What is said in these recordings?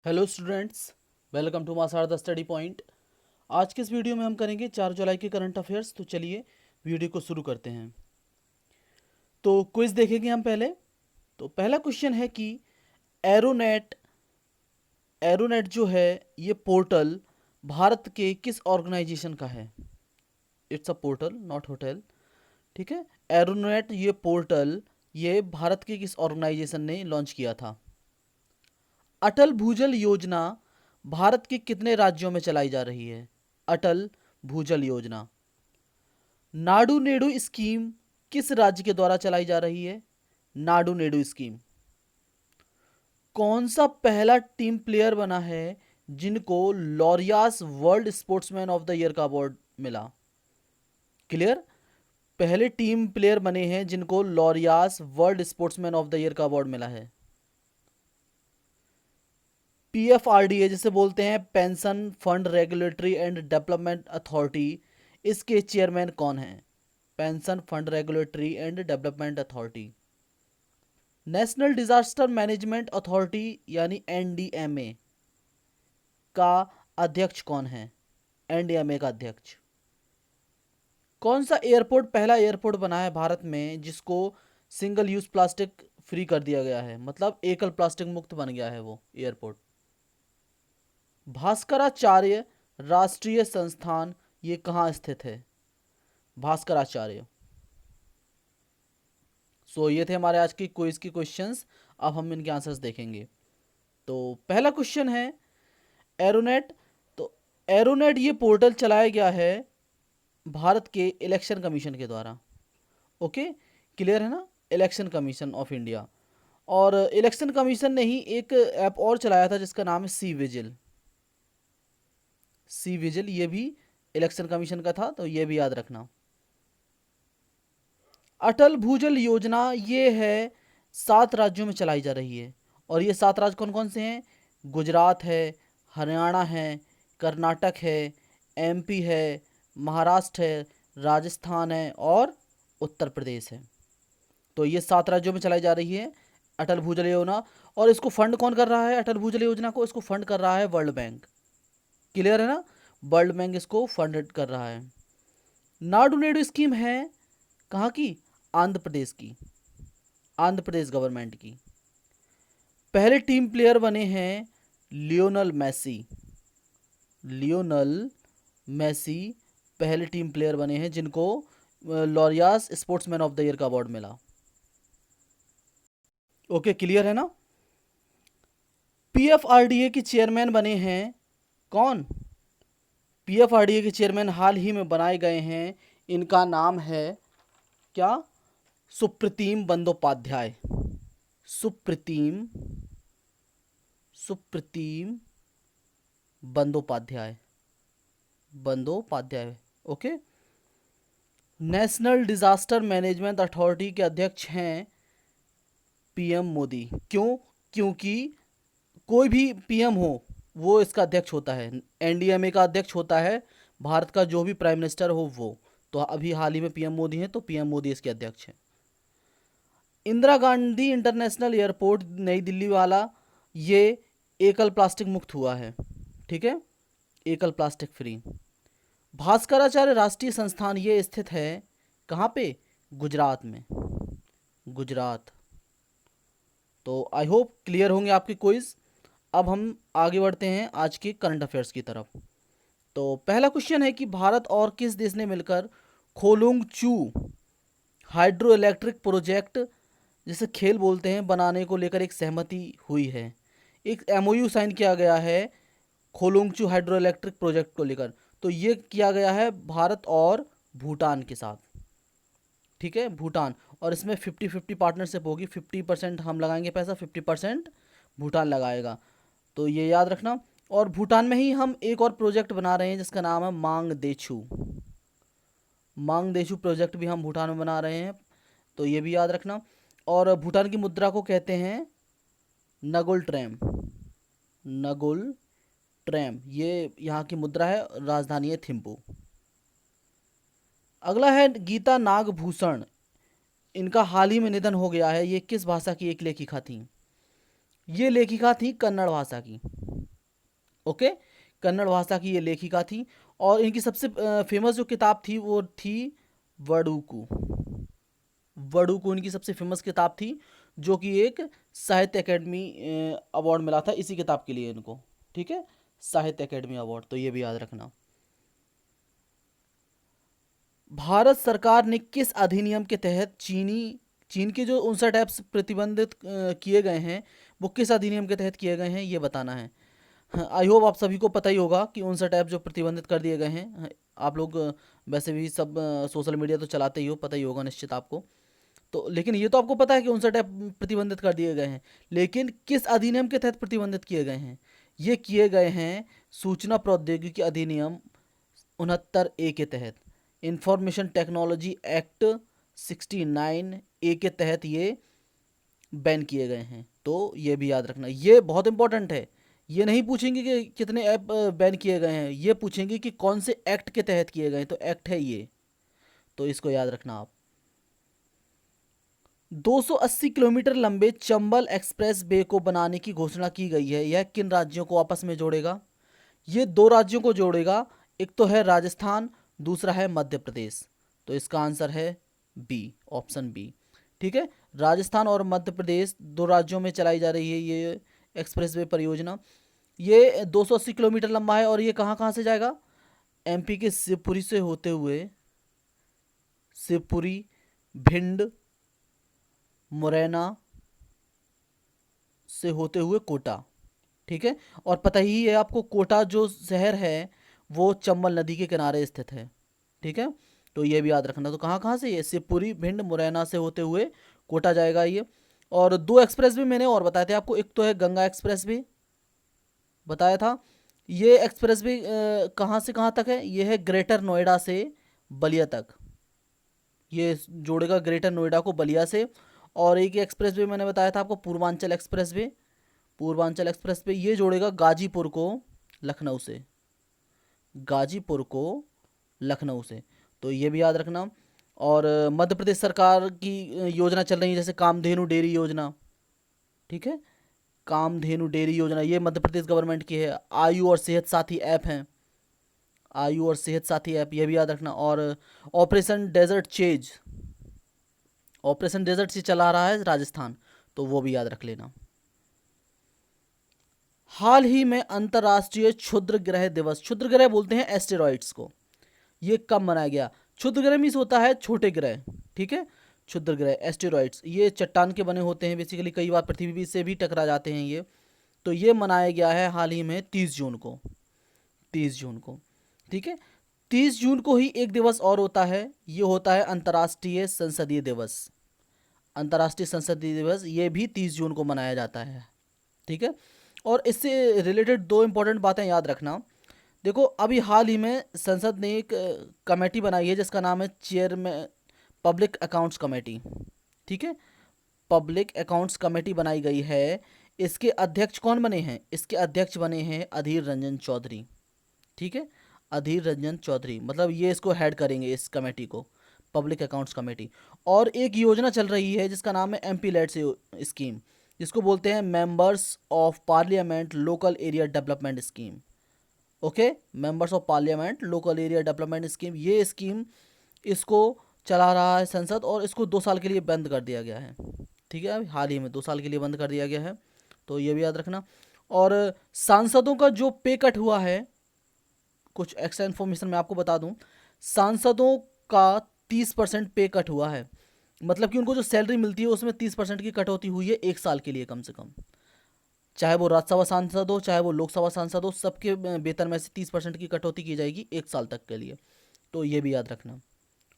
Hello students, welcome to Masar the study point. आज के इस वीडियो में हम करेंगे 4 जुलाई के करंट अफेयर्स। तो चलिए वीडियो को शुरू करते हैं। तो क्विज देखेंगे हम पहले। तो पहला क्वेश्चन है कि एरोनेट एरोनेट जो है ये पोर्टल भारत के किस ऑर्गेनाइजेशन का है। It's a portal not hotel, ठीक है। एरोनेट ये पोर्टल ये भारत के किस ऑर्गेनाइजेशन ने लॉन्च किया था। अटल भूजल योजना भारत के कितने राज्यों में चलाई जा रही है। अटल भूजल योजना। नाडू नेडू स्कीम किस राज्य के द्वारा चलाई जा रही है। नाडू नेडू स्कीम। कौन सा पहला टीम प्लेयर बना है जिनको Laureus world sportsman of the year का अवार्ड मिला। क्लियर। पहले टीम प्लेयर बने हैं जिनको Laureus world sportsman of the year का अवार्ड मिला है। पीएफआरडीए जिसे बोलते हैं pension fund regulatory and development authority, इसके चेयरमैन कौन हैं। Pension fund regulatory and development authority. National disaster management authority यानी एनडीएमए का अध्यक्ष कौन है। एनडीएमए का अध्यक्ष। कौन सा एयरपोर्ट पहला एयरपोर्ट बना है भारत में जिसको सिंगल यूज प्लास्टिक फ्री कर दिया गया है, मतलब एकल प्लास्टिक मुक्त बन गया है वो एयरपोर्ट। भास्कराचार्य राष्ट्रीय संस्थान ये कहाँ स्थित है। भास्कराचार्य। सो ये थे हमारे आज की क्विज की क्वेश्चंस। अब हम इनके आंसर्स देखेंगे। तो पहला क्वेश्चन है एरोनेट। तो एरोनेट ये पोर्टल चलाया गया है भारत के इलेक्शन कमीशन के द्वारा। ओके, क्लियर है ना। Election commission of India. और इलेक्शन कमीशन ने ही एक ऐप और चलाया था जिसका नाम है सी विजिल। सी विजिल ये भी इलेक्शन कमीशन का था, तो ये भी याद रखना। अटल भूजल योजना ये है 7 राज्यों में चलाई जा रही है। और ये 7 राज्य कौन कौन से हैं। गुजरात है, हरियाणा है, कर्नाटक है, एमपी है, महाराष्ट्र है, राजस्थान है और उत्तर प्रदेश है। तो ये 7 राज्यों में चलाई जा रही है अटल भूजल योजना। और इसको फंड कौन कर रहा है। अटल भूजल योजना को इसको फंड कर रहा है वर्ल्ड बैंक। क्लियर है ना। वर्ल्ड बैंक इसको फंड कर रहा है। नाडू नेडू स्कीम है कहाँ की। आंध्र प्रदेश की। आंध्र प्रदेश गवर्नमेंट की। पहले टीम प्लेयर बने हैं लियोनल मैसी। लियोनल मैसी पहले टीम प्लेयर बने हैं जिनको लॉरियास स्पोर्ट्समैन ऑफ द ईयर का अवार्ड मिला। ओके, क्लियर है ना। पीएफआरडीए के चेयरमैन बने हैं कौन। पीएफआरडीए के चेयरमैन हाल ही में बनाए गए हैं। इनका नाम है क्या। Supritim Bandopadhyay. Supritim Supritim Bandopadhyay. Bandopadhyay. Okay. National disaster management authority के अध्यक्ष हैं पीएम मोदी। क्यों। क्योंकि कोई भी पीएम हो वो इसका अध्यक्ष होता है। एनडीएमए का अध्यक्ष होता है भारत का जो भी प्राइम मिनिस्टर हो वो। तो अभी हाल ही में पीएम मोदी हैं, तो पीएम मोदी इसके अध्यक्ष हैं। इंदिरा गांधी इंटरनेशनल एयरपोर्ट नई दिल्ली वाला ये एकल प्लास्टिक मुक्त हुआ है। ठीक है, एकल प्लास्टिक फ्री। भास्कराचार्य राष्ट्रीय संस्थान ये स्थित है कहाँ पे। गुजरात में। गुजरात। तो आई होप क्लियर होंगे आपके क्विज। अब हम आगे बढ़ते हैं आज के करंट अफेयर्स की तरफ। तो पहला क्वेश्चन है कि भारत और किस देश ने मिलकर खोलुंग चू हाइड्रो इलेक्ट्रिक प्रोजेक्ट जिसे खेल बोलते हैं बनाने को लेकर एक सहमति हुई है। एक एमओयू साइन किया गया है खोलुंगचू हाइड्रो इलेक्ट्रिक प्रोजेक्ट को लेकर। तो ये किया गया है भारत और भूटान के साथ। ठीक है, भूटान। और इसमें 50-50 पार्टनरशिप होगी। 50% हम लगाएंगे पैसा, 50% भूटान लगाएगा। तो ये याद रखना। और भूटान में ही हम एक और प्रोजेक्ट बना रहे हैं जिसका नाम है मांग देछू। मांग देछू प्रोजेक्ट भी हम भूटान में बना रहे हैं, तो ये भी याद रखना। और भूटान की मुद्रा को कहते हैं नगुल ट्रैम। नगुल ट्रैम ये यहाँ की मुद्रा है, राजधानी है थिम्पू। अगला है गीता नागभूषण। इनका हाल ही में निधन हो गया है। ये किस भाषा की एक लेखिका थी। ये लेखिका थी कन्नड़ भाषा की। ओके, कन्नड़ भाषा की ये लेखिका थी। और इनकी सबसे फेमस जो किताब थी वो थी वड़ुकू। वड़ुकू इनकी सबसे फेमस किताब थी, जो कि एक साहित्य अकेडमी अवार्ड मिला था इसी किताब के लिए इनको। ठीक है, साहित्य अकेडमी अवार्ड, तो ये भी याद रखना। भारत सरकार ने किस अधिनियम के तहत चीन के जो 59 ऐप्स प्रतिबंधित किए गए हैं, वो किस अधिनियम के तहत किए गए हैं, ये बताना है। आई होप आप सभी को पता ही होगा कि 59 ऐप जो प्रतिबंधित कर दिए गए हैं। आप लोग वैसे भी सब सोशल मीडिया तो चलाते ही हो, पता ही होगा निश्चित आपको। तो लेकिन ये तो आपको पता है कि 59 ऐप प्रतिबंधित कर दिए गए हैं, लेकिन किस अधिनियम के तहत प्रतिबंधित किए गए हैं? ये किए गए हैं सूचना प्रौद्योगिकी अधिनियम 69A के तहत। इंफॉर्मेशन टेक्नोलॉजी एक्ट 69A के तहत ये बैन किए गए हैं। तो ये भी याद रखना, ये बहुत इंपॉर्टेंट है। ये नहीं पूछेंगे कि कितने ऐप बैन किए गए हैं, ये पूछेंगे कि कौन से एक्ट के तहत किए गए हैं, तो एक्ट है ये, तो इसको याद रखना आप। 280 किलोमीटर लंबे चंबल एक्सप्रेस वे को बनाने की घोषणा की गई है। यह किन राज्यों को आपस में जोड़ेगा? ये दो राज्यों को जोड़ेगा, एक तो है राजस्थान, दूसरा है मध्य प्रदेश। तो इसका आंसर है बी, ऑप्शन बी। ठीक है, राजस्थान और मध्य प्रदेश दो राज्यों में चलाई जा रही है ये एक्सप्रेसवे परियोजना। ये 280 किलोमीटर लंबा है और ये कहाँ कहाँ से जाएगा? एमपी के शिवपुरी से होते हुए, शिवपुरी, भिंड, मुरैना से होते हुए कोटा। ठीक है, और पता ही है आपको, कोटा जो शहर है वो चंबल नदी के किनारे स्थित है। ठीक है, तो ये भी याद रखना। तो कहाँ कहाँ से? ये शिवपुरी, भिंड, मुरैना से होते हुए कोटा जाएगा ये। और दो एक्सप्रेस भी मैंने और बताए थे आपको, एक तो है गंगा एक्सप्रेस भी बताया था। ये एक्सप्रेस भी कहाँ से कहाँ तक है? ये है ग्रेटर नोएडा से बलिया तक, ये जोड़ेगा ग्रेटर नोएडा को बलिया से। और एक एक्सप्रेस वे मैंने बताया था आपको, Purvanchal express way. Purvanchal express way ये जोड़ेगा गाजीपुर को लखनऊ से, गाजीपुर को लखनऊ से, तो ये भी याद रखना। और मध्य प्रदेश सरकार की योजना चल रही है, जैसे कामधेनु डेयरी योजना। ठीक है, कामधेनु डेयरी योजना ये मध्य प्रदेश गवर्नमेंट की है। आयु और सेहत साथी ऐप हैं, आयु और सेहत साथी ऐप, ये भी याद रखना। और Operation Desert Chase, Operation Desert से चला रहा है राजस्थान, तो वो भी याद रख लेना। हाल ही में अंतर्राष्ट्रीय क्षुद्र ग्रह दिवस, क्षुद्र ग्रह बोलते हैं एस्टेरॉइड्स को, ये कब मनाया गया? क्षुद्र ग्रह मीन्स होता है छोटे ग्रह। ठीक है, क्षुद्र ग्रह एस्टेरॉइड्स ये चट्टान के बने होते हैं बेसिकली, कई बार पृथ्वी से भी टकरा जाते हैं ये। तो ये मनाया गया है हाल ही में 30 जून को, 30 जून को। ठीक है, 30 जून को ही एक दिवस और होता है, ये होता है अंतर्राष्ट्रीय संसदीय दिवस। अंतर्राष्ट्रीय संसदीय दिवस ये भी 30 जून को मनाया जाता है। ठीक है, और इससे रिलेटेड दो इंपॉर्टेंट बातें याद रखना। देखो, अभी हाल ही में संसद ने एक कमेटी बनाई है जिसका नाम है चेयरमैन पब्लिक अकाउंट्स कमेटी। ठीक है, पब्लिक अकाउंट्स कमेटी बनाई गई है। इसके अध्यक्ष कौन बने हैं? इसके अध्यक्ष बने हैं अधीर रंजन चौधरी। ठीक है, अधीर रंजन चौधरी, मतलब ये इसको हेड करेंगे इस कमेटी को, पब्लिक अकाउंट्स कमेटी। और एक योजना चल रही है जिसका नाम है एमपी लेट्स स्कीम, जिसको बोलते हैं members of parliament local area development scheme. Okay, members of parliament local area development scheme, ये स्कीम इसको चला रहा है संसद, और इसको 2 साल के लिए बंद कर दिया गया है। ठीक है, अभी हाल ही में 2 साल के लिए बंद कर दिया गया है, तो ये भी याद रखना। और सांसदों का जो पे कट हुआ है, कुछ एक्स्ट्रा इन्फॉर्मेशन मैं आपको बता दूं, सांसदों का 30% पे कट हुआ है। मतलब कि उनको जो सैलरी मिलती है उसमें 30% की कटौती हुई है 1 साल के लिए कम से कम। चाहे वो राज्यसभा सांसद हो चाहे वो लोकसभा सांसद हो, सबके वेतन में से 30% की कटौती की जाएगी 1 साल तक के लिए, तो ये भी याद रखना।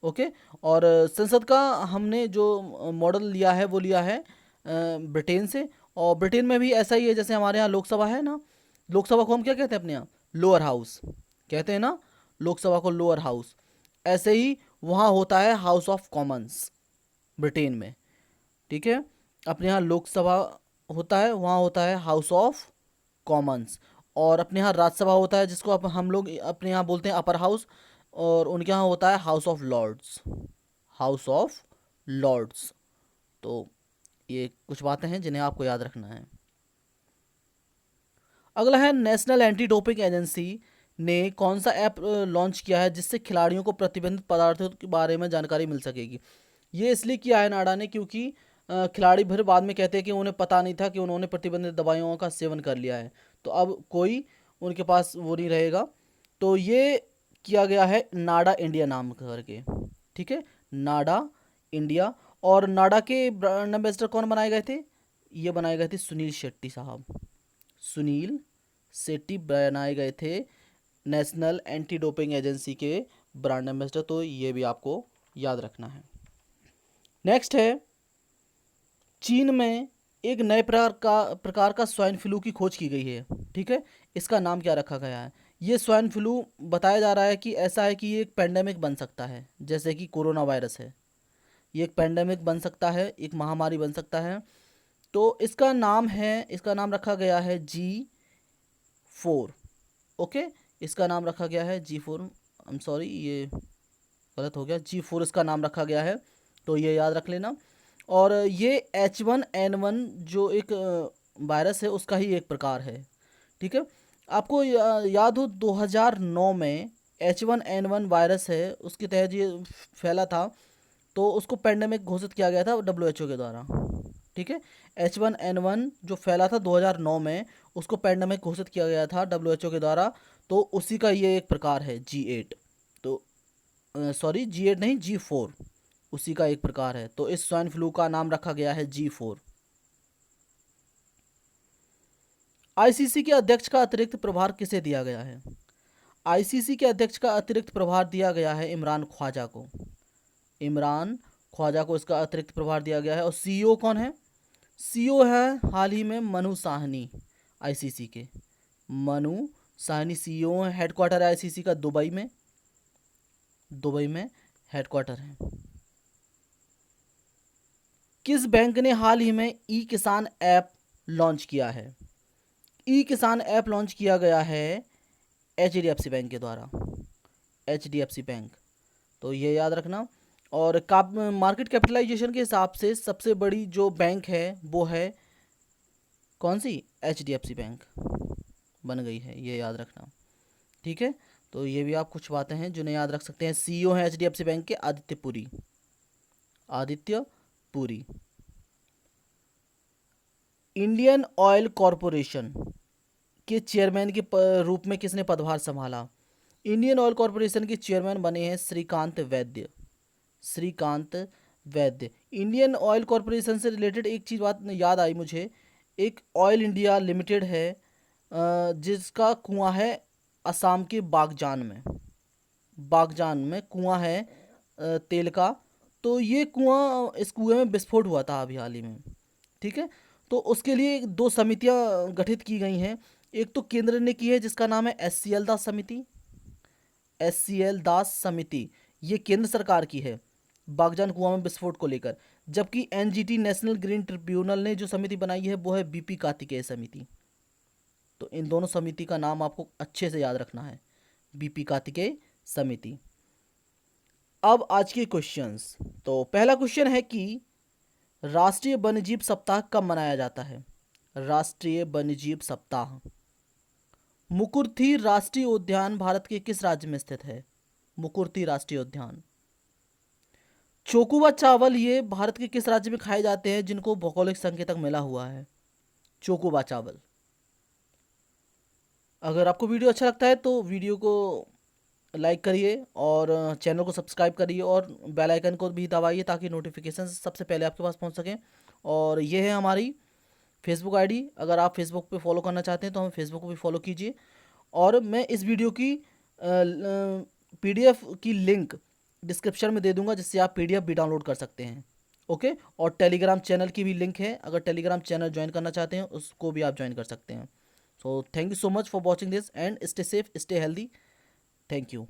ओके, और संसद का हमने जो मॉडल लिया है वो लिया है ब्रिटेन से। और ब्रिटेन में भी ऐसा ही है, जैसे हमारे यहाँ लोकसभा है ना, लोकसभा को हम क्या कहते हैं अपने यहाँ? लोअर हाउस कहते हैं ना, लोकसभा को लोअर हाउस। ऐसे ही वहाँ होता है हाउस ऑफ कॉमन्स ब्रिटेन में। ठीक है, अपने यहाँ लोकसभा होता है, वहाँ होता है हाउस ऑफ कॉमन्स। और अपने यहाँ राज्यसभा होता है जिसको हम लोग अपने यहाँ बोलते हैं अपर हाउस, और उनके यहाँ होता है House of Lords, House of Lords. तो ये कुछ बातें हैं जिन्हें आपको याद रखना है। अगला है नेशनल एंटी डोपिंग एजेंसी ने कौन सा ऐप लॉन्च किया है जिससे खिलाड़ियों को प्रतिबंधित पदार्थों के बारे में जानकारी मिल सकेगी। ये इसलिए किया है नाडा ने क्योंकि खिलाड़ी फिर बाद में कहते हैं कि उन्हें पता नहीं था कि उन्होंने प्रतिबंधित दवाइयों का सेवन कर लिया है, तो अब कोई उनके पास वो नहीं रहेगा। तो ये किया गया है नाडा इंडिया नाम करके, ठीक है, नाडा इंडिया। और नाडा के ब्रांड एम्बेसडर कौन बनाए गए थे? ये बनाए गए थे सुनील शेट्टी साहब। सुनील शेट्टी बनाए गए थे नेशनल एंटी डोपिंग एजेंसी के ब्रांड एम्बेसडर, तो ये भी आपको याद रखना है। नेक्स्ट है, चीन में एक नए प्रकार का स्वाइन फ्लू की खोज की गई है, ठीक है। इसका नाम क्या रखा गया है? ये स्वाइन फ्लू बताया जा रहा है कि ऐसा है कि ये एक पेंडेमिक बन सकता है, जैसे कि कोरोना वायरस है, ये एक पेंडेमिक बन सकता है, एक महामारी बन सकता है। तो इसका नाम रखा गया है G4। ओके, इसका नाम रखा गया है G4। आई एम सॉरी, ये गलत हो गया, G4 इसका नाम रखा गया है, तो ये याद रख लेना। और ये H1N1 जो एक वायरस है उसका ही एक प्रकार है, ठीक है। आपको याद हो 2009 में H1N1 वायरस है, उसके तहत ये फैला था, तो उसको पेंडेमिक घोषित किया गया था WHO के द्वारा, ठीक है। H1N1 जो फैला था 2009 में, उसको पेंडेमिक घोषित किया गया था WHO के द्वारा, तो उसी का ये एक प्रकार है G8। तो सॉरी, G8 नहीं, G4 उसी का एक प्रकार है। तो इस स्वाइन फ्लू का नाम रखा गया है G4। आईसीसी के अध्यक्ष का अतिरिक्त प्रभार किसे दिया गया है? आईसीसी के अध्यक्ष का अतिरिक्त प्रभार दिया गया है इमरान ख्वाजा को। इमरान ख्वाजा को इसका अतिरिक्त प्रभार दिया गया है। और सीईओ कौन है? सीईओ है हाल ही में मनु साहनी, आईसीसी के मनु साहनी सीईओ है। हेडक्वार्टर है आईसीसी का दुबई में, दुबई में हेडक्वार्टर है। किस बैंक ने हाल ही में ई किसान ऐप लॉन्च किया है? ई किसान ऐप लॉन्च किया गया है HDFC बैंक के द्वारा, HDFC बैंक, तो ये याद रखना। और मार्केट कैपिटलाइजेशन के हिसाब से सबसे बड़ी जो बैंक है वो है कौन सी? HDFC बैंक बन गई है, ये याद रखना, ठीक है। तो ये भी आप कुछ बातें हैं जिन्हें याद रख सकते हैं। सीईओ है HDFC बैंक के Aditya Puri, Aditya Puri. Indian oil corporation के चेयरमैन के रूप में किसने पदभार संभाला? इंडियन ऑयल कॉरपोरेशन के चेयरमैन बने हैं श्रीकांत वैद्य, श्रीकांत वैद्य। इंडियन ऑयल कॉरपोरेशन से रिलेटेड एक चीज़ बात याद आई मुझे, एक ऑयल इंडिया लिमिटेड है जिसका कुआं है असम के बागजान में, बागजान में कुआं है तेल का। तो ये कुआं, इस कुएं में विस्फोट हुआ था अभी हाल ही में, ठीक है। तो उसके लिए दो समितियां गठित की गई हैं। एक तो केंद्र ने की है जिसका नाम है SCL दास समिति, SCL दास समिति, ये केंद्र सरकार की है बागजान कुआं में विस्फोट को लेकर। जबकि NGT नेशनल ग्रीन ट्रिब्यूनल ने जो समिति बनाई है वो है BP कार्तिकेय समिति। तो इन दोनों समिति का नाम आपको अच्छे से याद रखना है, BP कार्तिकेय समिति। अब आज के क्वेश्चंस। तो पहला क्वेश्चन है कि राष्ट्रीय वन्यजीव सप्ताह कब मनाया जाता है? राष्ट्रीय वन्यजीव सप्ताह। मुकुर्थी राष्ट्रीय उद्यान भारत के किस राज्य में स्थित है? मुकुर्थी राष्ट्रीय उद्यान। चोकोबा चावल ये भारत के किस राज्य में खाए जाते हैं जिनको भौगोलिक संकेतक मिला हुआ है? चोकोबा चावल। अगर आपको वीडियो अच्छा लगता है तो वीडियो को लाइक करिए और चैनल को सब्सक्राइब करिए और बेल आइकन को भी दबाइए ताकि नोटिफिकेशन सबसे पहले आपके पास पहुंच सकें। और ये है हमारी फेसबुक आईडी, अगर आप फेसबुक पे फॉलो करना चाहते हैं तो हमें फेसबुक को भी फॉलो कीजिए। और मैं इस वीडियो की PDF की लिंक डिस्क्रिप्शन में दे दूंगा जिससे आप PDF भी डाउनलोड कर सकते हैं, ओके। और टेलीग्राम चैनल की भी लिंक है, अगर टेलीग्राम चैनल ज्वाइन करना चाहते हैं उसको भी आप ज्वाइन कर सकते हैं। So thank you so much for watching this and stay safe, stay healthy. Thank you.